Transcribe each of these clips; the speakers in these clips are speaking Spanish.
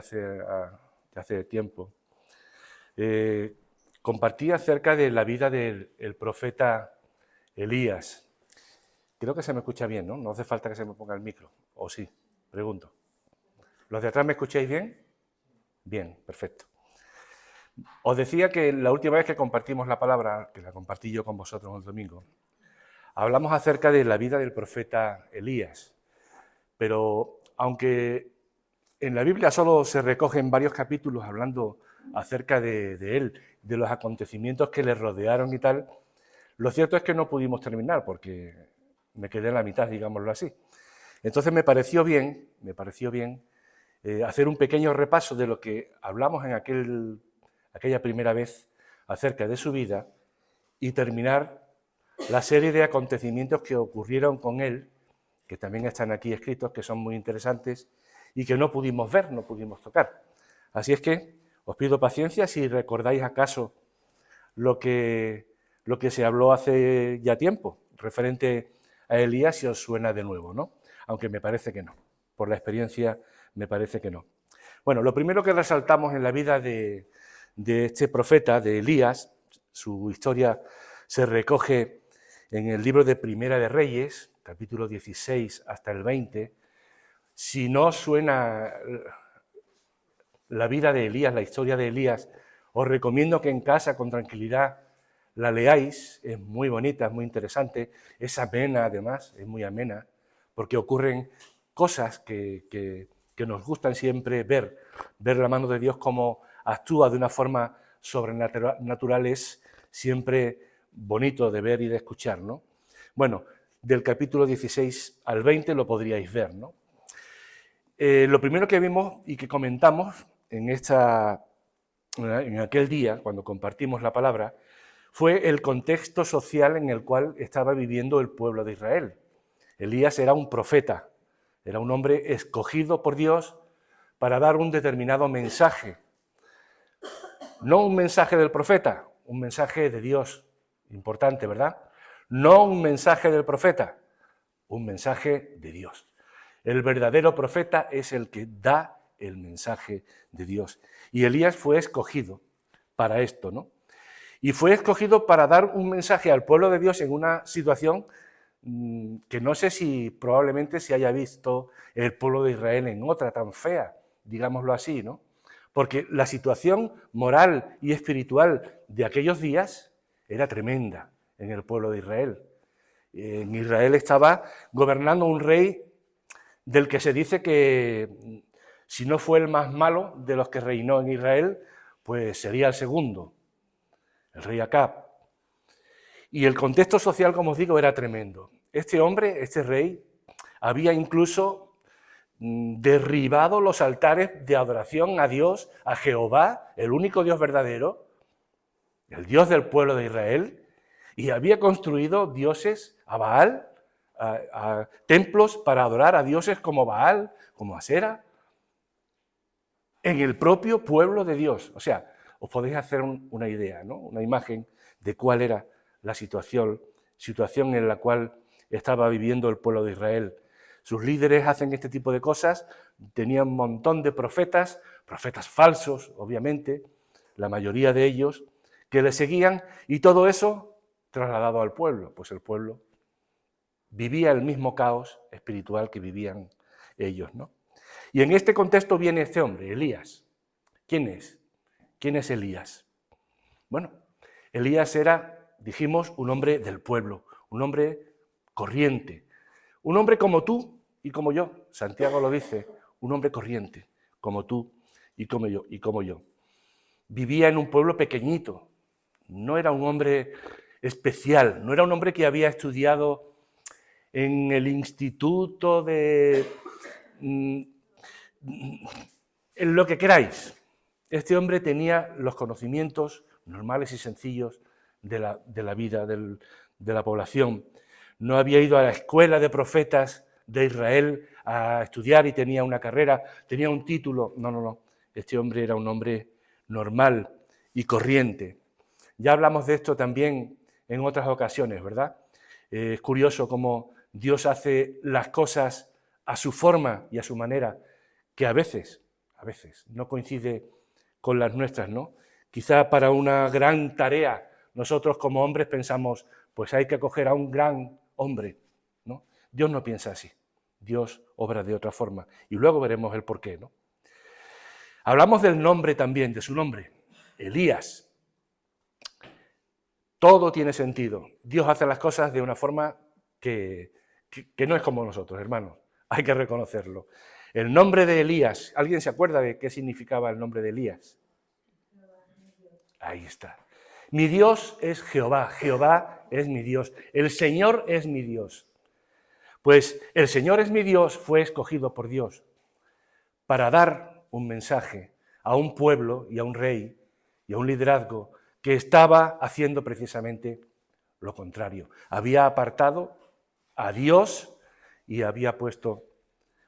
hace tiempo, compartí acerca de la vida del profeta Elías. Creo que se me escucha bien, ¿no? No hace falta que se me ponga el micro, ¿o sí? Pregunto. ¿Los de atrás me escucháis bien? Bien, perfecto. Os decía que la última vez que compartimos la palabra, que la compartí yo con vosotros el domingo, hablamos acerca de la vida del profeta Elías, pero aunque en la Biblia solo se recogen varios capítulos hablando acerca de él, de los acontecimientos que le rodearon y tal, lo cierto es que no pudimos terminar porque me quedé en la mitad, digámoslo así. Entonces me pareció bien hacer un pequeño repaso de lo que hablamos en aquella primera vez acerca de su vida y terminar la serie de acontecimientos que ocurrieron con él, que también están aquí escritos, que son muy interesantes y que no pudimos ver, no pudimos tocar. Así es que os pido paciencia si recordáis acaso lo que se habló hace ya tiempo, referente a Elías, si os suena de nuevo, ¿no? Aunque me parece que no, por la experiencia me parece que no. Bueno, lo primero que resaltamos en la vida de este profeta, de Elías, su historia se recoge en el libro de Primera de Reyes, capítulo 16 hasta el 20. Si no suena la vida de Elías, la historia de Elías, os recomiendo que en casa, con tranquilidad, la leáis. Es muy bonita, es muy interesante, es amena además, es muy amena, porque ocurren cosas que nos gustan siempre ver la mano de Dios, cómo actúa de una forma sobrenatural, es siempre bonito de ver y de escuchar, ¿no? Bueno, del capítulo 16 al 20 lo podríais ver, ¿no? Lo primero que vimos y que comentamos en aquel día, cuando compartimos la palabra, fue el contexto social en el cual estaba viviendo el pueblo de Israel. Elías era un profeta, era un hombre escogido por Dios para dar un determinado mensaje. No un mensaje del profeta, un mensaje de Dios, importante, ¿verdad? No un mensaje del profeta, un mensaje de Dios. El verdadero profeta es el que da el mensaje de Dios. Y Elías fue escogido para esto, ¿no? Y fue escogido para dar un mensaje al pueblo de Dios en una situación que no sé si probablemente se haya visto el pueblo de Israel en otra tan fea, digámoslo así, ¿no? Porque la situación moral y espiritual de aquellos días era tremenda en el pueblo de Israel. En Israel estaba gobernando un rey del que se dice que, si no fue el más malo de los que reinó en Israel, pues sería el segundo, el rey Acab. Y el contexto social, como os digo, era tremendo. Este hombre, este rey, había incluso derribado los altares de adoración a Dios, a Jehová, el único Dios verdadero, el Dios del pueblo de Israel, y había construido dioses a Baal, a templos para adorar a dioses como Baal, como Asera, en el propio pueblo de Dios. O sea, os podéis hacer una idea, ¿no? Una imagen de cuál era la situación en la cual estaba viviendo el pueblo de Israel. Sus líderes hacen este tipo de cosas, tenían un montón de profetas falsos, obviamente, la mayoría de ellos, que le seguían, y todo eso trasladado al pueblo. Pues el pueblo vivía el mismo caos espiritual que vivían ellos, ¿no? Y en este contexto viene este hombre, Elías. ¿Quién es? ¿Quién es Elías? Bueno, Elías era, dijimos, un hombre del pueblo, un hombre corriente, un hombre como tú y como yo. Santiago lo dice, un hombre corriente, como tú y como yo. Vivía en un pueblo pequeñito, no era un hombre especial, no era un hombre que había estudiado en el instituto en lo que queráis. Este hombre tenía los conocimientos normales y sencillos de la vida de la población. No había ido a la escuela de profetas de Israel a estudiar y tenía una carrera, tenía un título. No. Este hombre era un hombre normal y corriente. Ya hablamos de esto también en otras ocasiones, ¿verdad? Es curioso cómo Dios hace las cosas a su forma y a su manera, que a veces a veces, no coincide con las nuestras, ¿no? Quizá para una gran tarea nosotros como hombres pensamos, pues hay que acoger a un gran hombre, ¿no? Dios no piensa así, Dios obra de otra forma y luego veremos el porqué, ¿no? Hablamos del nombre también, de su nombre, Elías. Todo tiene sentido. Dios hace las cosas de una forma que no es como nosotros, hermanos. Hay que reconocerlo. El nombre de Elías, ¿alguien se acuerda de qué significaba el nombre de Elías? Ahí está. Mi Dios es Jehová, Jehová es mi Dios, el Señor es mi Dios. Pues el Señor es mi Dios fue escogido por Dios para dar un mensaje a un pueblo y a un rey y a un liderazgo que estaba haciendo precisamente lo contrario. Había apartado a Dios y había puesto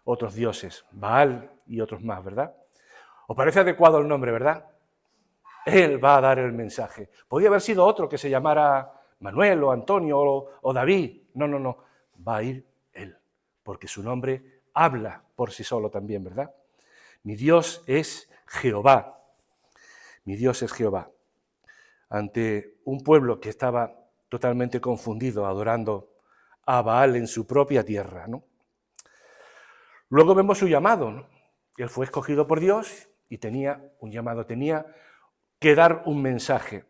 otros dioses, Baal y otros más, ¿verdad? ¿Os parece adecuado el nombre, verdad? Él va a dar el mensaje. Podría haber sido otro que se llamara Manuel o Antonio o David. No, no, no. Va a ir él, porque su nombre habla por sí solo también, ¿verdad? Mi Dios es Jehová. Mi Dios es Jehová. Ante un pueblo que estaba totalmente confundido, adorando a Baal en su propia tierra, ¿no? Luego vemos su llamado, ¿no? Él fue escogido por Dios y tenía un llamado, tenía que dar un mensaje.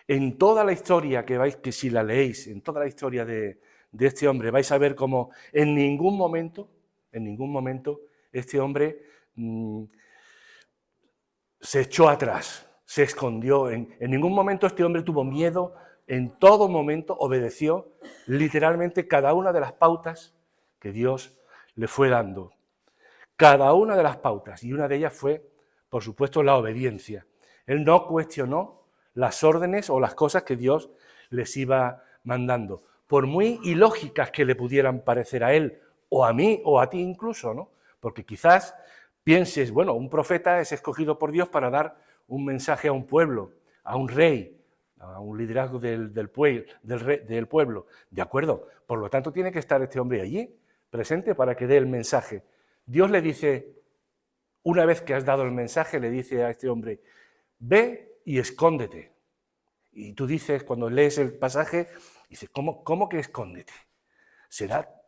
En toda la historia que si la leéis, en toda la historia de este hombre, vais a ver cómo en ningún momento, este hombre se echó atrás, se escondió. En ningún momento este hombre tuvo miedo, en todo momento obedeció literalmente cada una de las pautas que Dios le fue dando. Cada una de las pautas, y una de ellas fue, por supuesto, la obediencia. Él no cuestionó las órdenes o las cosas que Dios les iba mandando, por muy ilógicas que le pudieran parecer a él, o a mí, o a ti incluso, ¿no? Porque quizás pienses, bueno, un profeta es escogido por Dios para dar un mensaje a un pueblo, a un rey, a un liderazgo del pueblo. De acuerdo, por lo tanto tiene que estar este hombre allí, presente, para que dé el mensaje. Dios le dice, una vez que has dado el mensaje, le dice a este hombre, ve y escóndete. Y tú dices, cuando lees el pasaje, dices, ¿cómo que escóndete?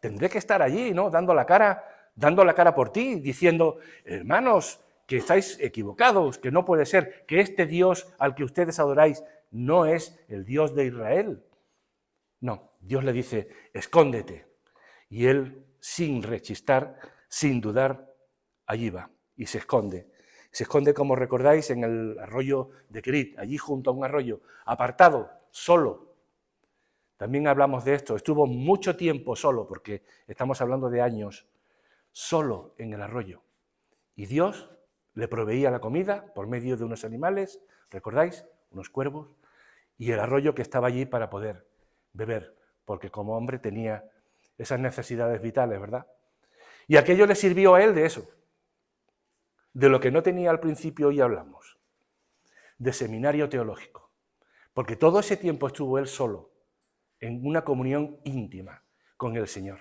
Tendré que estar allí, ¿no? Dando la cara por ti, diciendo, hermanos, que estáis equivocados, que no puede ser, que este Dios al que ustedes adoráis no es el Dios de Israel. No, Dios le dice, escóndete. Y él, sin rechistar, sin dudar, allí va y se esconde. Se esconde, como recordáis, en el arroyo de Kerit, allí junto a un arroyo, apartado, solo. También hablamos de esto, estuvo mucho tiempo solo, porque estamos hablando de años, solo en el arroyo. Y Dios le proveía la comida por medio de unos animales, ¿recordáis? Unos cuervos, y el arroyo que estaba allí para poder beber, porque como hombre tenía esas necesidades vitales, ¿verdad? Y aquello le sirvió a él de eso, de lo que no tenía al principio hoy hablamos, de seminario teológico, porque todo ese tiempo estuvo él solo, en una comunión íntima con el Señor.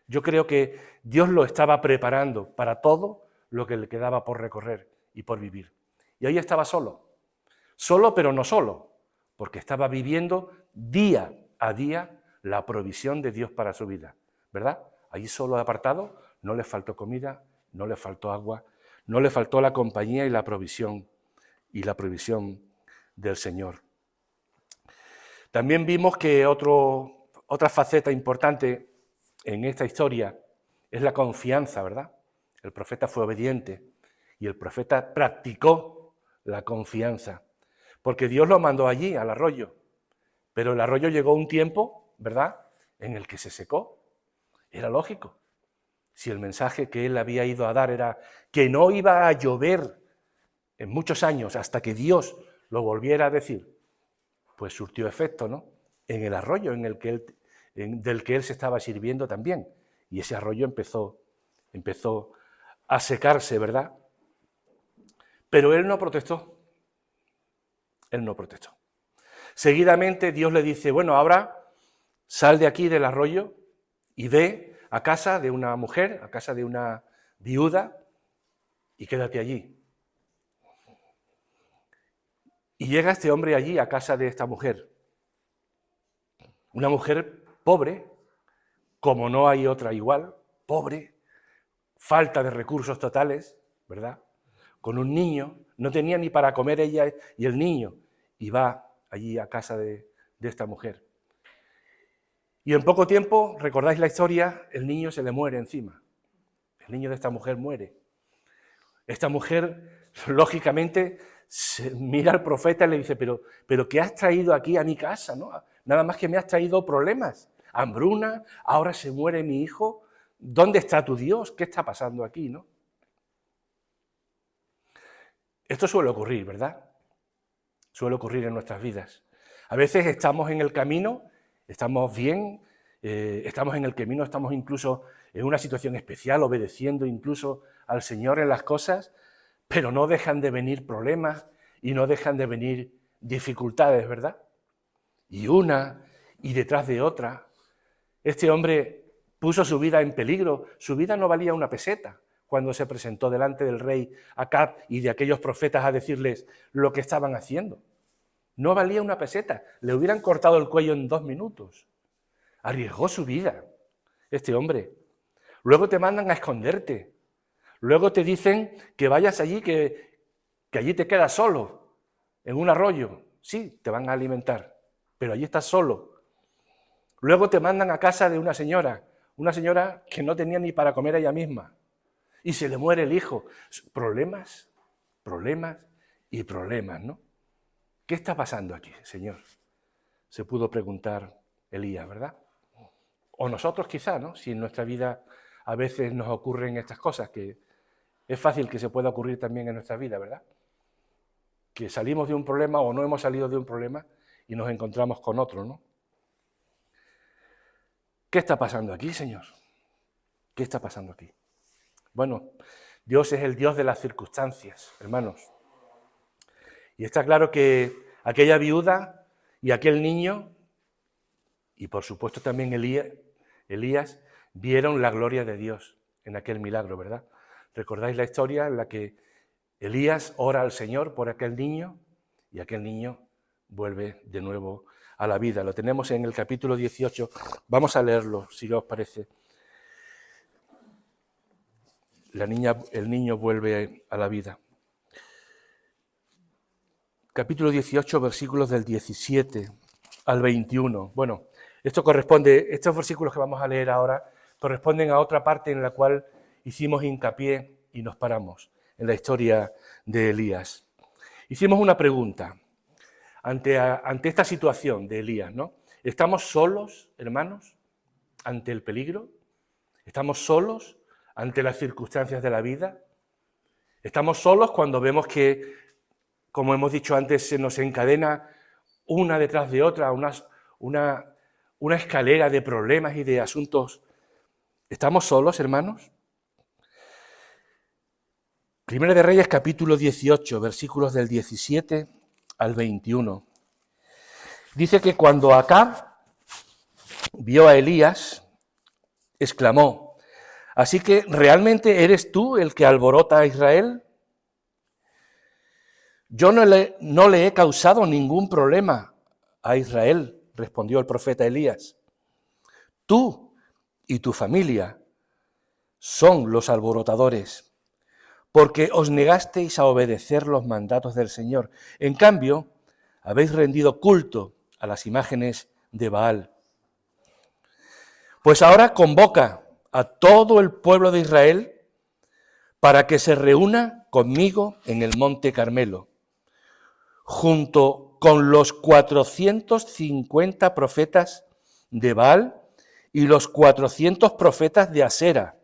Yo creo que Dios lo estaba preparando para todo lo que le quedaba por recorrer y por vivir. Y ahí estaba solo pero no solo, porque estaba viviendo día a día la provisión de Dios para su vida, ¿verdad? Allí solo apartado, no le faltó comida, no le faltó agua, no le faltó la compañía y la provisión del Señor. También vimos que otra faceta importante en esta historia es la confianza, ¿verdad? El profeta fue obediente y el profeta practicó la confianza, porque Dios lo mandó allí, al arroyo, pero el arroyo llegó un tiempo, ¿verdad?, en el que se secó. Era lógico. Si el mensaje que él había ido a dar era que no iba a llover en muchos años hasta que Dios lo volviera a decir, pues surtió efecto, ¿no?, en el arroyo del que él se estaba sirviendo también. Y ese arroyo empezó a secarse, ¿verdad? Pero él no protestó. Él no protestó. Seguidamente Dios le dice, bueno, ahora sal de aquí del arroyo y ve a casa de una mujer, a casa de una viuda, y quédate allí. Y llega este hombre allí a casa de esta mujer. Una mujer pobre, como no hay otra igual, pobre, falta de recursos totales, ¿verdad? Con un niño, no tenía ni para comer ella y el niño, y va allí a casa de esta mujer. Y en poco tiempo, recordáis la historia, el niño se le muere encima. El niño de esta mujer muere. Esta mujer, lógicamente, mira al profeta y le dice, pero ¿qué has traído aquí a mi casa, ¿no? Nada más que me has traído problemas, hambruna, ahora se muere mi hijo. ¿Dónde está tu Dios? ¿Qué está pasando aquí, no? Esto suele ocurrir, ¿verdad? Suele ocurrir en nuestras vidas. A veces estamos en el camino, estamos bien, estamos en el camino, estamos incluso en una situación especial, obedeciendo incluso al Señor en las cosas, pero no dejan de venir problemas y no dejan de venir dificultades, ¿verdad? Y una y detrás de otra. Este hombre puso su vida en peligro, su vida no valía una peseta cuando se presentó delante del rey Acab y de aquellos profetas a decirles lo que estaban haciendo. No valía una peseta, le hubieran cortado el cuello en 2 minutos. Arriesgó su vida, este hombre. Luego te mandan a esconderte. Luego te dicen que vayas allí, que allí te quedas solo, en un arroyo. Sí, te van a alimentar, pero allí estás solo. Luego te mandan a casa de una señora que no tenía ni para comer ella misma, y se le muere el hijo. Problemas, problemas y problemas, ¿no? ¿Qué está pasando aquí, Señor? Se pudo preguntar Elías, ¿verdad? O nosotros quizá, ¿no? Si en nuestra vida a veces nos ocurren estas cosas, que es fácil que se pueda ocurrir también en nuestra vida, ¿verdad? Que salimos de un problema o no hemos salido de un problema y nos encontramos con otro, ¿no? ¿Qué está pasando aquí, Señor? ¿Qué está pasando aquí? Bueno, Dios es el Dios de las circunstancias, hermanos. Y está claro que aquella viuda y aquel niño, y por supuesto también Elías, vieron la gloria de Dios en aquel milagro, ¿verdad? ¿Recordáis la historia en la que Elías ora al Señor por aquel niño y aquel niño vuelve de nuevo a la vida? Lo tenemos en el capítulo 18. Vamos a leerlo, si os parece. El niño vuelve a la vida. Capítulo 18, versículos del 17 al 21. Bueno, estos versículos que vamos a leer ahora corresponden a otra parte en la cual hicimos hincapié y nos paramos en la historia de Elías. Hicimos una pregunta ante esta situación de Elías, ¿no? ¿Estamos solos, hermanos, ante el peligro? ¿Estamos solos ante las circunstancias de la vida? ¿Estamos solos cuando vemos que, como hemos dicho antes, se nos encadena una detrás de otra, una escalera de problemas y de asuntos? ¿Estamos solos, hermanos? Primera de Reyes, capítulo 18, versículos del 17 al 21. Dice que cuando Acab vio a Elías, exclamó: ¿así que realmente eres tú el que alborota a Israel? Yo no le he causado ningún problema a Israel, respondió el profeta Elías. Tú y tu familia son los alborotadores, porque os negasteis a obedecer los mandatos del Señor. En cambio, habéis rendido culto a las imágenes de Baal. Pues ahora convoca a todo el pueblo de Israel para que se reúna conmigo en el Monte Carmelo, junto con los 450 profetas de Baal y los 400 profetas de Asera,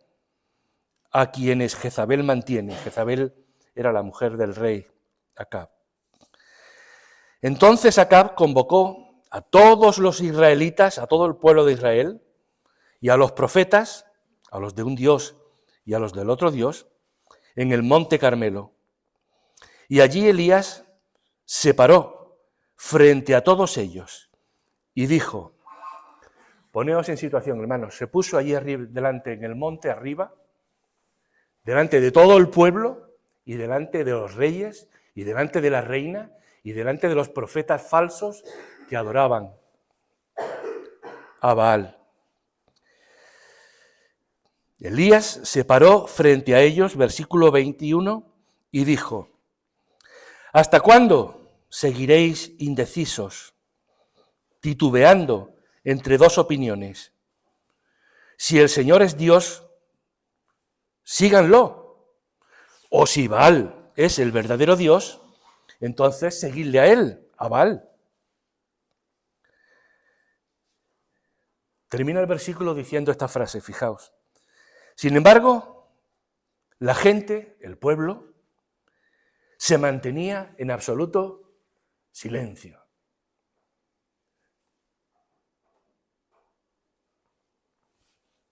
a quienes Jezabel mantiene. Jezabel era la mujer del rey Acab. Entonces Acab convocó a todos los israelitas, a todo el pueblo de Israel, y a los profetas, a los de un Dios y a los del otro Dios, en el Monte Carmelo. Y allí Elías se paró frente a todos ellos y dijo: poneos en situación, hermanos. Se puso allí arriba, delante, en el monte arriba, delante de todo el pueblo, y delante de los reyes y delante de la reina y delante de los profetas falsos que adoraban a Baal. Elías se paró frente a ellos, versículo 21, y dijo: ¿hasta cuándo seguiréis indecisos, titubeando entre dos opiniones? Si el Señor es Dios, síganlo. O si Baal es el verdadero Dios, entonces seguidle a él, a Baal. Termina el versículo diciendo esta frase, fijaos. Sin embargo, la gente, el pueblo, se mantenía en absoluto silencio.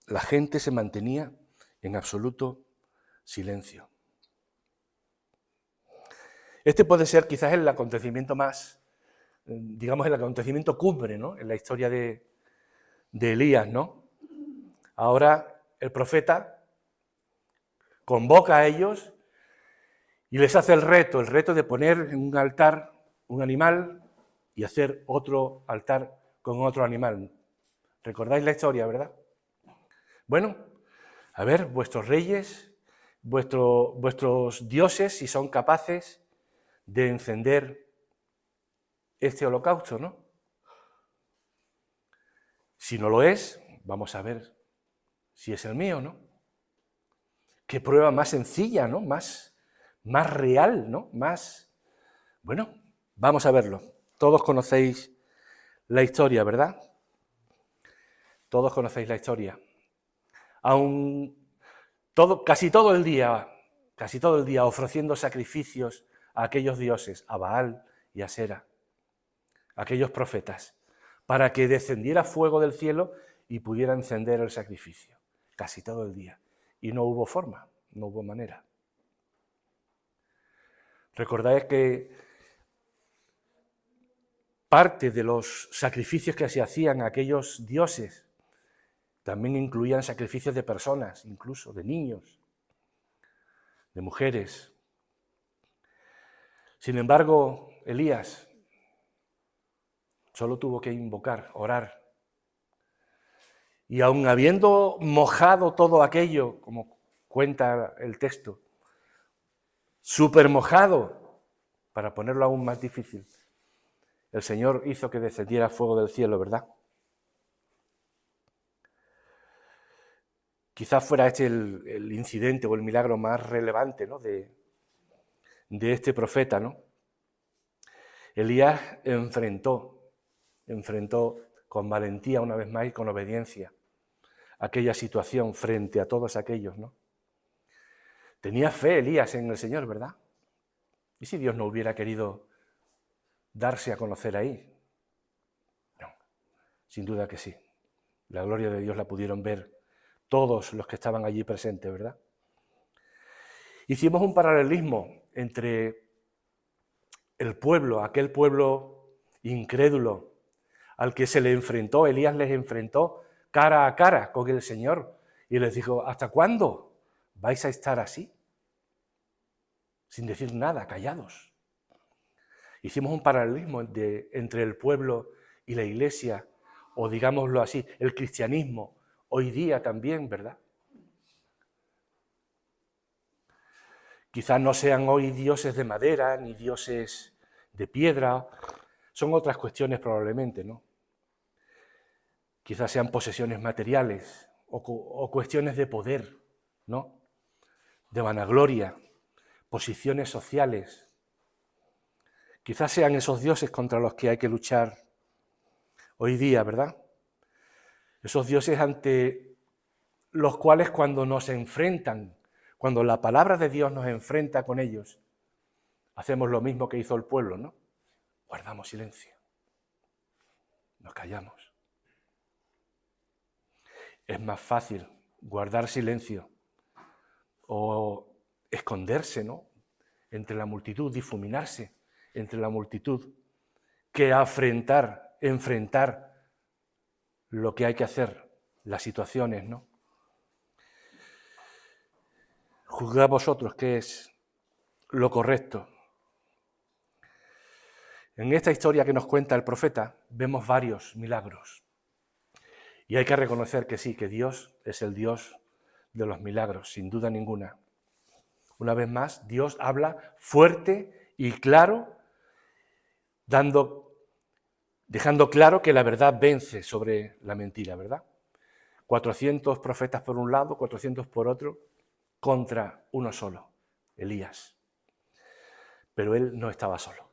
La gente se mantenía en absoluto silencio. Este puede ser quizás el acontecimiento más, digamos, el acontecimiento cumbre, ¿no?, en la historia de Elías, ¿no? Ahora el profeta convoca a ellos y les hace el reto de poner en un altar un animal y hacer otro altar con otro animal. ¿Recordáis la historia, verdad? Bueno, a ver, vuestros reyes, vuestros dioses, si son capaces de encender este holocausto, ¿no? Si no lo es, vamos a ver si es el mío, ¿no? Qué prueba más sencilla, ¿no? Más real, ¿no? Bueno, vamos a verlo. Todos conocéis la historia, ¿verdad? Todos conocéis la historia. Casi todo el día ofreciendo sacrificios a aquellos dioses, a Baal y a Sera, a aquellos profetas, para que descendiera fuego del cielo y pudiera encender el sacrificio. Casi todo el día. Y no hubo forma, no hubo manera. Recordáis que parte de los sacrificios que se hacían a aquellos dioses también incluían sacrificios de personas, incluso de niños, de mujeres. Sin embargo, Elías solo tuvo que invocar, orar. Y aun habiendo mojado todo aquello, como cuenta el texto, súper mojado, para ponerlo aún más difícil, el Señor hizo que descendiera fuego del cielo, ¿verdad? Quizás fuera este el incidente o el milagro más relevante, ¿no?, de este profeta, ¿no? Elías enfrentó con valentía una vez más y con obediencia aquella situación frente a todos aquellos, ¿no? Tenía fe Elías en el Señor, ¿verdad? ¿Y si Dios no hubiera querido darse a conocer ahí? No, sin duda que sí. La gloria de Dios la pudieron ver todos los que estaban allí presentes, ¿verdad? Hicimos un paralelismo entre el pueblo, aquel pueblo incrédulo al que se le enfrentó, Elías les enfrentó cara a cara con el Señor y les dijo: ¿hasta cuándo vais a estar así? Sin decir nada, callados. Hicimos un paralelismo entre el pueblo y la iglesia, o digámoslo así, el cristianismo, hoy día también, ¿verdad? Quizás no sean hoy dioses de madera, ni dioses de piedra, son otras cuestiones probablemente, ¿no? Quizás sean posesiones materiales o cuestiones de poder, ¿no?, de vanagloria, posiciones sociales. Quizás sean esos dioses contra los que hay que luchar hoy día, ¿verdad? Esos dioses ante los cuales cuando nos enfrentan, cuando la palabra de Dios nos enfrenta con ellos, hacemos lo mismo que hizo el pueblo, ¿no? Guardamos silencio, nos callamos. Es más fácil guardar silencio o esconderse, ¿no?, entre la multitud, difuminarse entre la multitud, que enfrentar lo que hay que hacer, las situaciones, ¿no? Juzgad vosotros qué es lo correcto. En esta historia que nos cuenta el profeta vemos varios milagros. Y hay que reconocer que sí, que Dios es el Dios de los milagros, sin duda ninguna. Una vez más, Dios habla fuerte y claro, dejando claro que la verdad vence sobre la mentira, ¿verdad? 400 profetas por un lado, 400 por otro, contra uno solo, Elías. Pero él no estaba solo,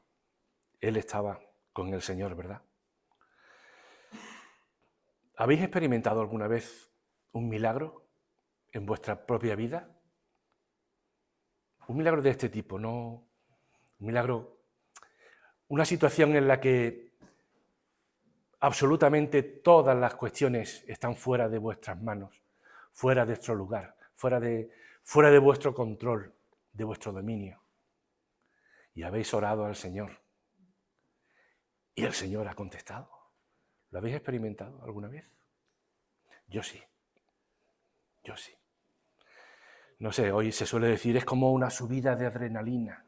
él estaba con el Señor, ¿verdad? ¿Habéis experimentado alguna vez un milagro en vuestra propia vida? Un milagro de este tipo, no un milagro, una situación en la que absolutamente todas las cuestiones están fuera de vuestras manos, fuera de vuestro lugar, fuera de vuestro control, de vuestro dominio. Y habéis orado al Señor. Y el Señor ha contestado. ¿Lo habéis experimentado alguna vez? Yo sí. Yo sí. No sé, hoy se suele decir, es como una subida de adrenalina.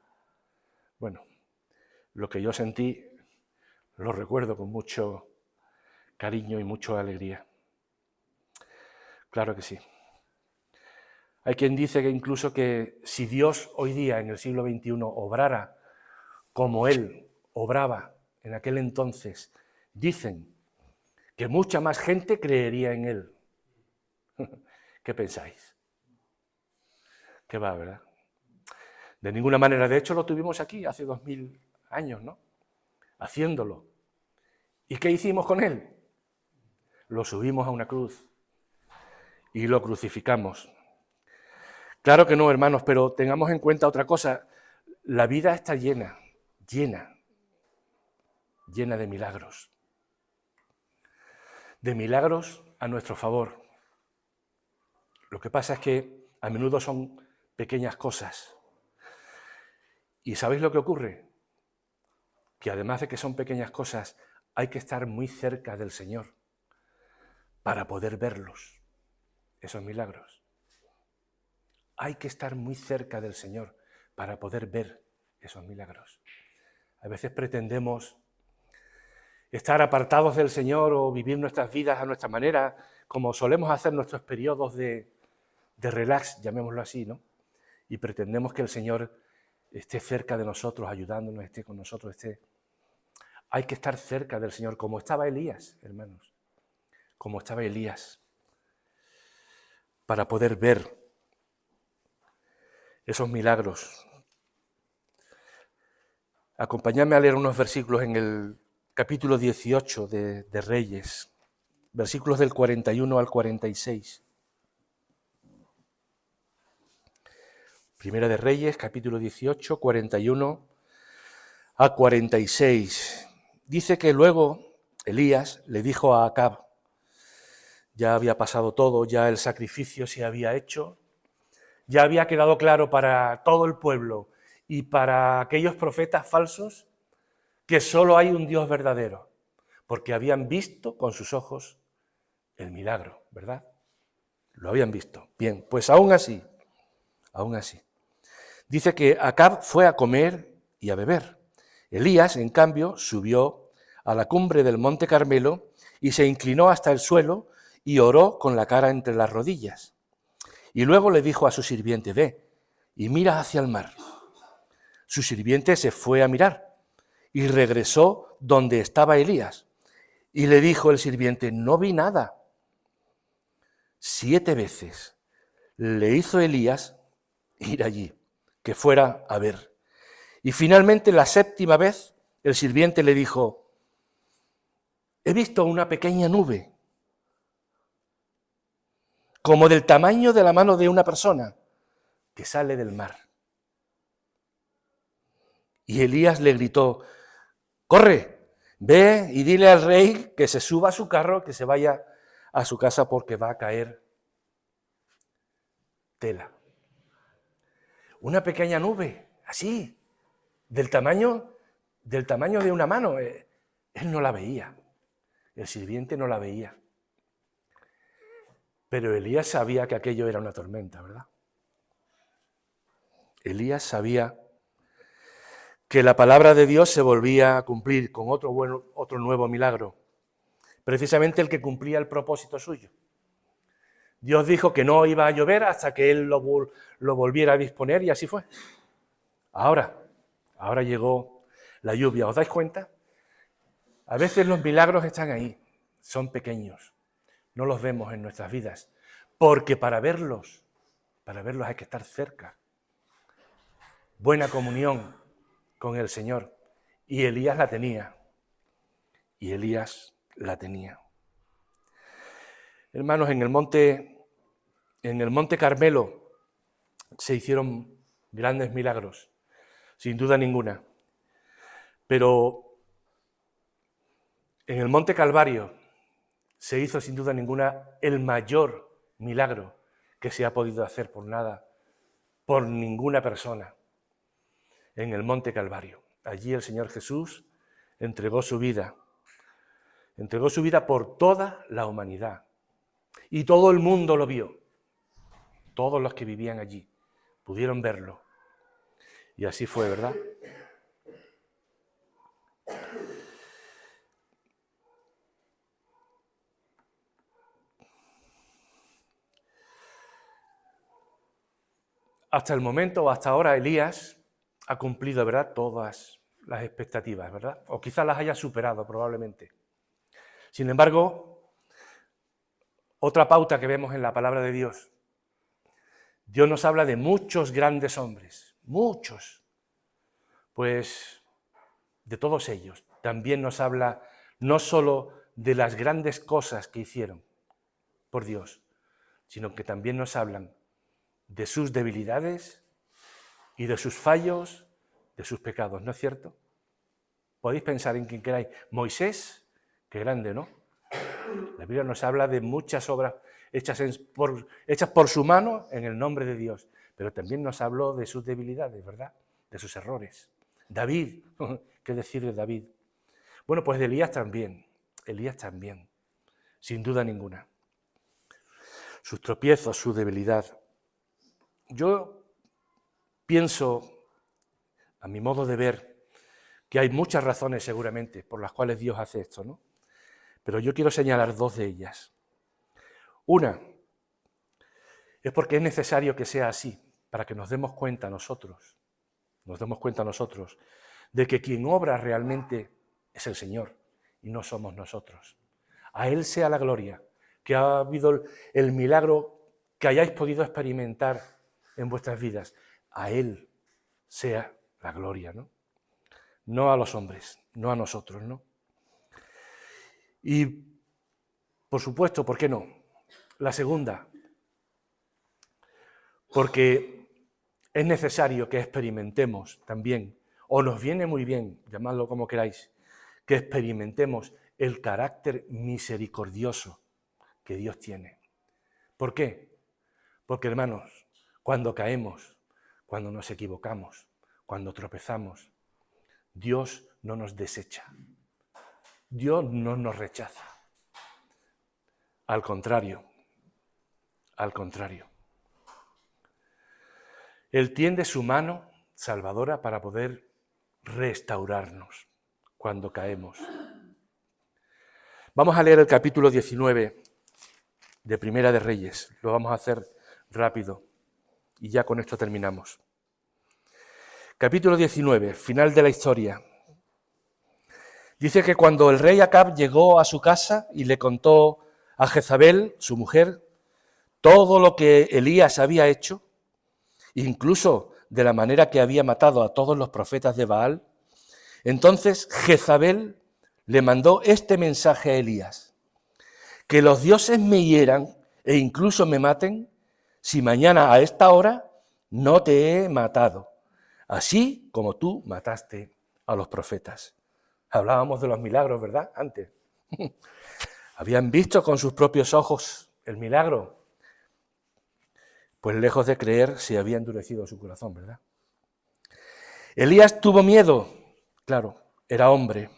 Bueno, lo que yo sentí lo recuerdo con mucho cariño y mucha alegría. Claro que sí. Hay quien dice que incluso que si Dios hoy día, en el siglo XXI, obrara como Él obraba en aquel entonces, dicen que mucha más gente creería en Él. ¿Qué pensáis? ¿Qué va, verdad? De ninguna manera. De hecho, lo tuvimos aquí hace 2000 años, ¿no? Haciéndolo. ¿Y qué hicimos con Él? Lo subimos a una cruz y lo crucificamos. Claro que no, hermanos, pero tengamos en cuenta otra cosa. La vida está llena de milagros. De milagros a nuestro favor. Lo que pasa es que a menudo son pequeñas cosas. ¿Y sabéis lo que ocurre? Que además de que son pequeñas cosas, hay que estar muy cerca del Señor para poder verlos, esos milagros. Hay que estar muy cerca del Señor para poder ver esos milagros. A veces pretendemos estar apartados del Señor o vivir nuestras vidas a nuestra manera, como solemos hacer nuestros periodos de relax, llamémoslo así, ¿no? Y pretendemos que el Señor esté cerca de nosotros, ayudándonos, esté con nosotros, Hay que estar cerca del Señor, como estaba Elías, hermanos, como estaba Elías, para poder ver esos milagros. Acompañadme a leer unos versículos en el capítulo 18 de Reyes, versículos del 41 al 46. Primera de Reyes, capítulo 18, 41 a 46. Dice que luego Elías le dijo a Acab, ya había pasado todo, ya el sacrificio se había hecho, ya había quedado claro para todo el pueblo y para aquellos profetas falsos que solo hay un Dios verdadero, porque habían visto con sus ojos el milagro, ¿verdad? Lo habían visto. Bien, pues aún así, dice que Acab fue a comer y a beber. Elías, en cambio, subió a la cumbre del monte Carmelo y se inclinó hasta el suelo y oró con la cara entre las rodillas. Y luego le dijo a su sirviente, ve y mira hacia el mar. Su sirviente se fue a mirar y regresó donde estaba Elías. Y le dijo el sirviente, no vi nada. 7 veces le hizo Elías ir allí, que fuera a ver. Y finalmente la 7ª vez el sirviente le dijo, he visto una pequeña nube, como del tamaño de la mano de una persona, que sale del mar. Y Elías le gritó, corre, ve y dile al rey que se suba a su carro, que se vaya a su casa porque va a caer tela. Una pequeña nube, así, del tamaño de una mano. Él no la veía, el sirviente no la veía. Pero Elías sabía que aquello era una tormenta, ¿verdad? Elías sabía que la palabra de Dios se volvía a cumplir con otro nuevo milagro, precisamente el que cumplía el propósito suyo. Dios dijo que no iba a llover hasta que Él lo volviera a disponer y así fue. Ahora llegó la lluvia. ¿Os dais cuenta? A veces los milagros están ahí, son pequeños, no los vemos en nuestras vidas, porque para verlos hay que estar cerca. Buena comunión con el Señor. Y Elías la tenía. Hermanos, en el monte Carmelo se hicieron grandes milagros, sin duda ninguna. Pero en el monte Calvario se hizo sin duda ninguna el mayor milagro que se ha podido hacer por ninguna persona. En el monte Calvario. Allí el Señor Jesús entregó su vida por toda la humanidad. Y todo el mundo lo vio. Todos los que vivían allí pudieron verlo. Y así fue, ¿verdad? Hasta el momento, o hasta ahora, Elías ha cumplido, ¿verdad?, todas las expectativas, ¿verdad? O quizás las haya superado, probablemente. Sin embargo, otra pauta que vemos en la palabra de Dios. Dios nos habla de muchos grandes hombres, muchos. Pues de todos ellos. También nos habla no solo de las grandes cosas que hicieron por Dios, sino que también nos hablan de sus debilidades y de sus fallos, de sus pecados, ¿no es cierto? Podéis pensar en quien queráis. Moisés, qué grande, ¿no? La Biblia nos habla de muchas obras hechas por su mano en el nombre de Dios, pero también nos habló de sus debilidades, ¿verdad? De sus errores. David, ¿qué decir de David? Bueno, pues de Elías también, sin duda ninguna. Sus tropiezos, su debilidad. Yo pienso, a mi modo de ver, que hay muchas razones seguramente por las cuales Dios hace esto, ¿no? Pero yo quiero señalar dos de ellas. Una es porque es necesario que sea así, para que nos demos cuenta nosotros de que quien obra realmente es el Señor y no somos nosotros. A Él sea la gloria, que ha habido el milagro que hayáis podido experimentar en vuestras vidas. A Él sea la gloria, ¿no? No a los hombres, no a nosotros, ¿no? Y, por supuesto, ¿por qué no? La segunda, porque es necesario que experimentemos también, o nos viene muy bien, llamadlo como queráis, que experimentemos el carácter misericordioso que Dios tiene. ¿Por qué? Porque, hermanos, cuando caemos, cuando nos equivocamos, cuando tropezamos, Dios no nos desecha, Dios no nos rechaza. Al contrario. Él tiende su mano salvadora para poder restaurarnos cuando caemos. Vamos a leer el capítulo 19 de Primera de Reyes. Lo vamos a hacer rápido y ya con esto terminamos. Capítulo 19, final de la historia. Dice que cuando el rey Acab llegó a su casa y le contó a Jezabel, su mujer, todo lo que Elías había hecho, incluso de la manera que había matado a todos los profetas de Baal, entonces Jezabel le mandó este mensaje a Elías: que los dioses me hieran e incluso me maten, si mañana a esta hora no te he matado, así como tú mataste a los profetas. Hablábamos de los milagros, ¿verdad? Antes. Habían visto con sus propios ojos el milagro. Pues lejos de creer, se había endurecido su corazón, ¿verdad? Elías tuvo miedo. Claro, era hombre.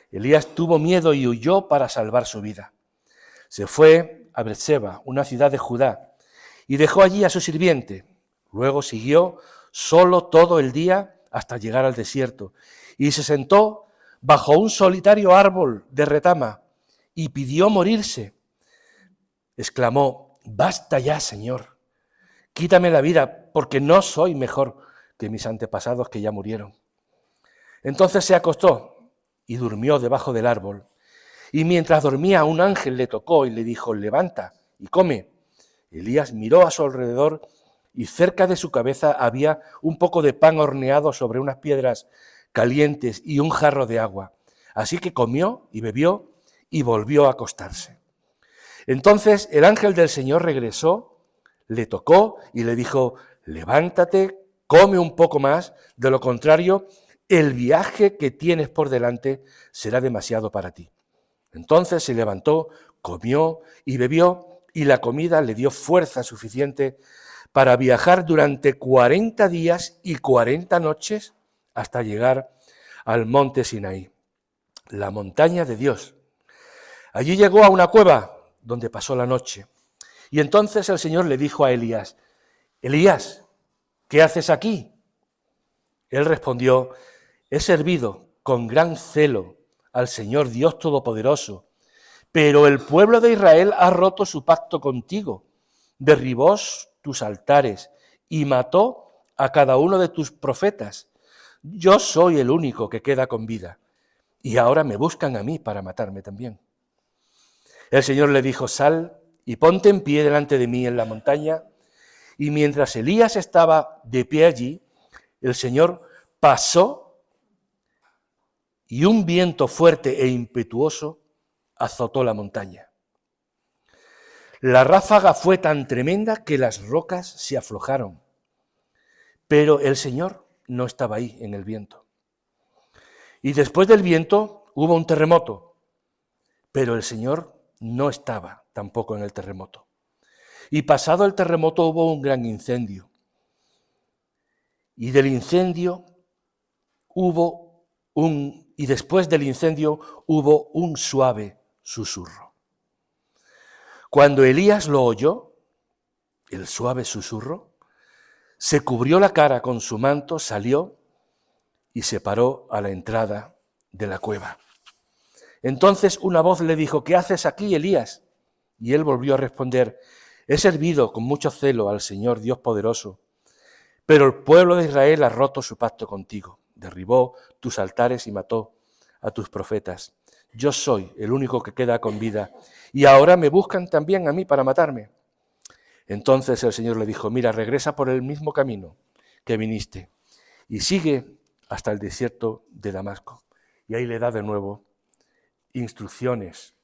Elías tuvo miedo y huyó para salvar su vida. Se fue a Berseba, una ciudad de Judá, y dejó allí a su sirviente. Luego siguió solo todo el día hasta llegar al desierto, y se sentó bajo un solitario árbol de retama y pidió morirse. Exclamó: «Basta ya, Señor, quítame la vida, porque no soy mejor que mis antepasados que ya murieron». Entonces se acostó y durmió debajo del árbol. Y mientras dormía, un ángel le tocó y le dijo: «Levanta y come». Elías miró a su alrededor y cerca de su cabeza había un poco de pan horneado sobre unas piedras calientes y un jarro de agua. Así que comió y bebió y volvió a acostarse. Entonces el ángel del Señor regresó, le tocó y le dijo: «Levántate, come un poco más, de lo contrario, el viaje que tienes por delante será demasiado para ti». Entonces se levantó, comió y bebió, y la comida le dio fuerza suficiente para viajar durante 40 días y 40 noches hasta llegar al monte Sinaí, la montaña de Dios. Allí llegó a una cueva donde pasó la noche. Y entonces el Señor le dijo a Elías: «Elías, ¿qué haces aquí?». Él respondió: «He servido con gran celo al Señor Dios Todopoderoso, pero el pueblo de Israel ha roto su pacto contigo, derribó tus altares y mató a cada uno de tus profetas. Yo soy el único que queda con vida, y ahora me buscan a mí para matarme también». El Señor le dijo: «Sal y ponte en pie delante de mí en la montaña». Y mientras Elías estaba de pie allí, el Señor pasó y un viento fuerte e impetuoso azotó la montaña. La ráfaga fue tan tremenda que las rocas se aflojaron, pero el Señor no estaba ahí en el viento. Y después del viento hubo un terremoto, pero el Señor no estaba tampoco en el terremoto. Y pasado el terremoto hubo un gran incendio. Y después del incendio hubo un suave susurro. Cuando Elías lo oyó, el suave susurro, se cubrió la cara con su manto, salió y se paró a la entrada de la cueva. Entonces una voz le dijo: «¿Qué haces aquí, Elías?». Y él volvió a responder: «He servido con mucho celo al Señor Dios poderoso, pero el pueblo de Israel ha roto su pacto contigo, derribó tus altares y mató a tus profetas. Yo soy el único que queda con vida, y ahora me buscan también a mí para matarme». Entonces el Señor le dijo: «Mira, regresa por el mismo camino que viniste y sigue hasta el desierto de Damasco». Y ahí le da de nuevo instrucciones.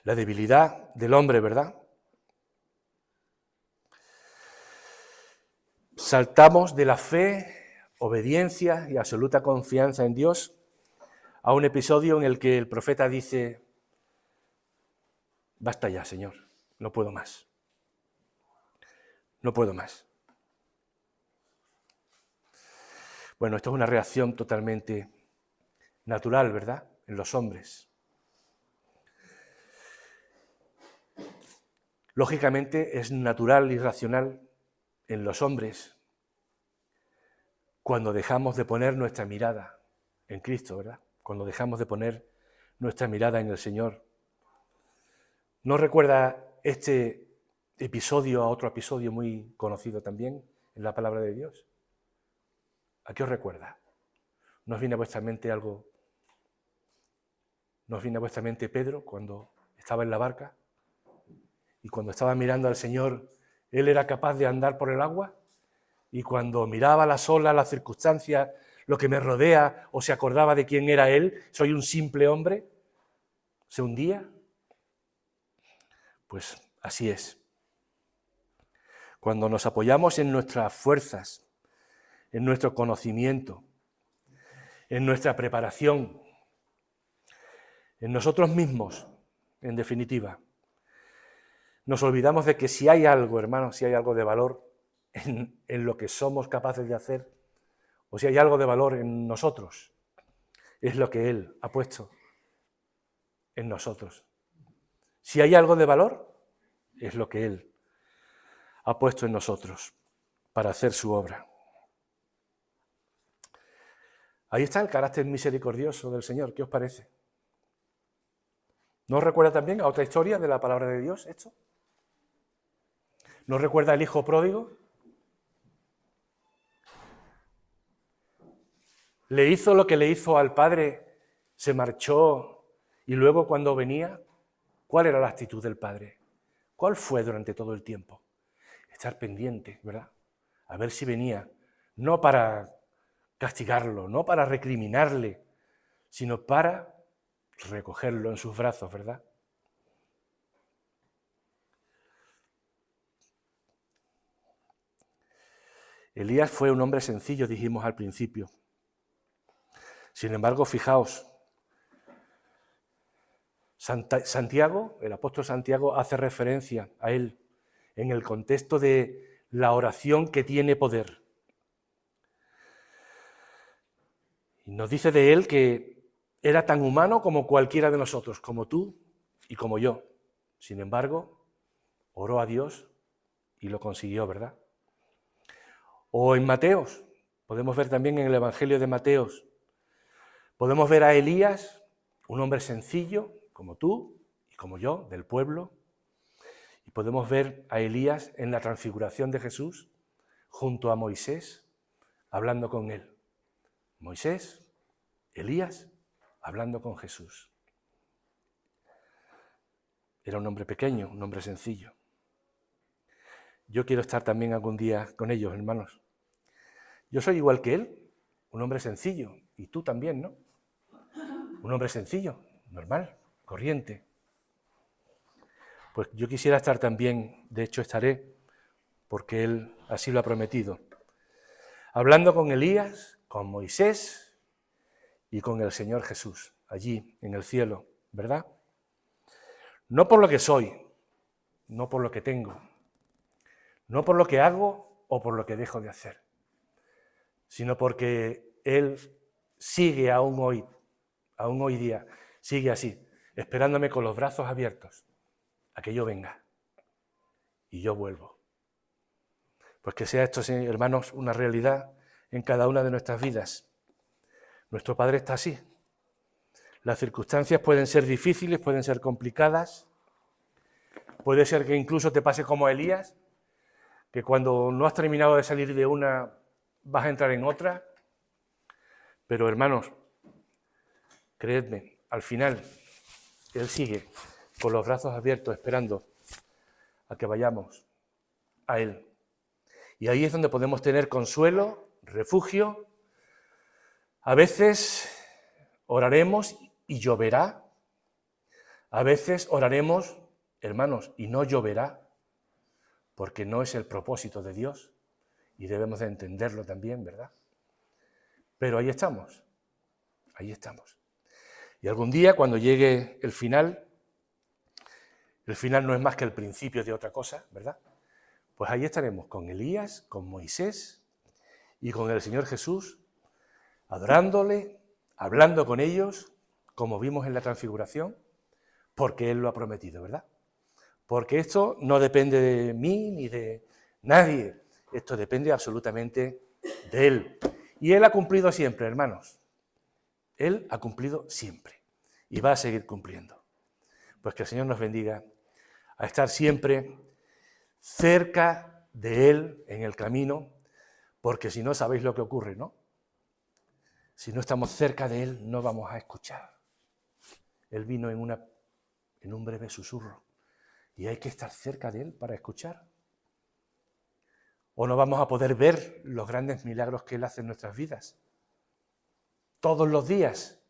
La debilidad del hombre, ¿verdad? Saltamos de la fe, obediencia y absoluta confianza en Dios a un episodio en el que el profeta dice: «Basta ya, Señor, no puedo más. No puedo más». Bueno, esto es una reacción totalmente natural, ¿verdad?, en los hombres. Lógicamente es natural y racional en los hombres cuando dejamos de poner nuestra mirada en Cristo, ¿verdad? Cuando dejamos de poner nuestra mirada en el Señor. ¿No recuerda este episodio a otro episodio muy conocido también en la palabra de Dios? ¿A qué os recuerda? ¿Nos viene a vuestra mente algo? ¿Nos viene a vuestra mente Pedro cuando estaba en la barca? Y cuando estaba mirando al Señor, ¿él era capaz de andar por el agua? Y cuando miraba las olas, las circunstancias, lo que me rodea, o se acordaba de quién era él, soy un simple hombre, ¿se hundía? Pues así es. Cuando nos apoyamos en nuestras fuerzas, en nuestro conocimiento, en nuestra preparación, en nosotros mismos, en definitiva, nos olvidamos de que si hay algo, hermanos, si hay algo de valor en lo que somos capaces de hacer, o si hay algo de valor en nosotros, es lo que Él ha puesto en nosotros. Si hay algo de valor, es lo que Él ha puesto en nosotros para hacer su obra. Ahí está el carácter misericordioso del Señor. ¿Qué os parece? ¿No os recuerda también a otra historia de la palabra de Dios esto? ¿No os recuerda el hijo pródigo? Le hizo lo que le hizo al padre, se marchó y luego cuando venía, ¿cuál era la actitud del padre? ¿Cuál fue durante todo el tiempo? Estar pendiente, ¿verdad? A ver si venía, no para castigarlo, no para recriminarle, sino para recogerlo en sus brazos, ¿verdad? Elías fue un hombre sencillo, dijimos al principio. Sin embargo, fijaos, Santiago, el apóstol Santiago, hace referencia a él en el contexto de la oración que tiene poder. Y nos dice de él que era tan humano como cualquiera de nosotros, como tú y como yo. Sin embargo, oró a Dios y lo consiguió, ¿verdad? O en Mateos, podemos ver también en el Evangelio de Mateos, podemos ver a Elías, un hombre sencillo, como tú y como yo, del pueblo, y podemos ver a Elías en la transfiguración de Jesús, junto a Moisés, hablando con él. Moisés, Elías, hablando con Jesús. Era un hombre pequeño, un hombre sencillo. Yo quiero estar también algún día con ellos, hermanos. Yo soy igual que él, un hombre sencillo, y tú también, ¿no? Un hombre sencillo, normal, corriente. Pues yo quisiera estar también, de hecho estaré, porque él así lo ha prometido, hablando con Elías, con Moisés y con el Señor Jesús, allí en el cielo, ¿verdad? No por lo que soy, no por lo que tengo, no por lo que hago o por lo que dejo de hacer, sino porque Él sigue aún hoy día, sigue así, esperándome con los brazos abiertos a que yo venga y yo vuelvo. Pues que sea esto, hermanos, una realidad en cada una de nuestras vidas. Nuestro Padre está así. Las circunstancias pueden ser difíciles, pueden ser complicadas. Puede ser que incluso te pase como a Elías, que cuando no has terminado de salir de una, vas a entrar en otra. Pero, hermanos, creedme, al final, Él sigue con los brazos abiertos esperando a que vayamos a Él. Y ahí es donde podemos tener consuelo, refugio. A veces oraremos y lloverá. A veces oraremos, hermanos, y no lloverá, porque no es el propósito de Dios. Y debemos de entenderlo también, ¿verdad? Pero ahí estamos, ahí estamos. Y algún día, cuando llegue el final no es más que el principio de otra cosa, ¿verdad? Pues ahí estaremos con Elías, con Moisés y con el Señor Jesús, adorándole, hablando con ellos, como vimos en la transfiguración, porque Él lo ha prometido, ¿verdad? Porque esto no depende de mí ni de nadie, esto depende absolutamente de Él. Y Él ha cumplido siempre, hermanos. Él ha cumplido siempre y va a seguir cumpliendo. Pues que el Señor nos bendiga a estar siempre cerca de Él en el camino, porque si no sabéis lo que ocurre, ¿no? Si no estamos cerca de Él, no vamos a escuchar. Él vino en un breve susurro y hay que estar cerca de Él para escuchar. O no vamos a poder ver los grandes milagros que Él hace en nuestras vidas. Todos los días,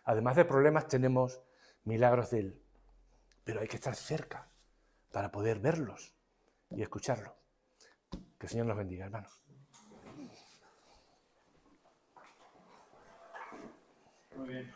además de problemas, tenemos milagros de Él. Pero hay que estar cerca para poder verlos y escucharlos. Que el Señor nos bendiga, hermanos. Muy bien.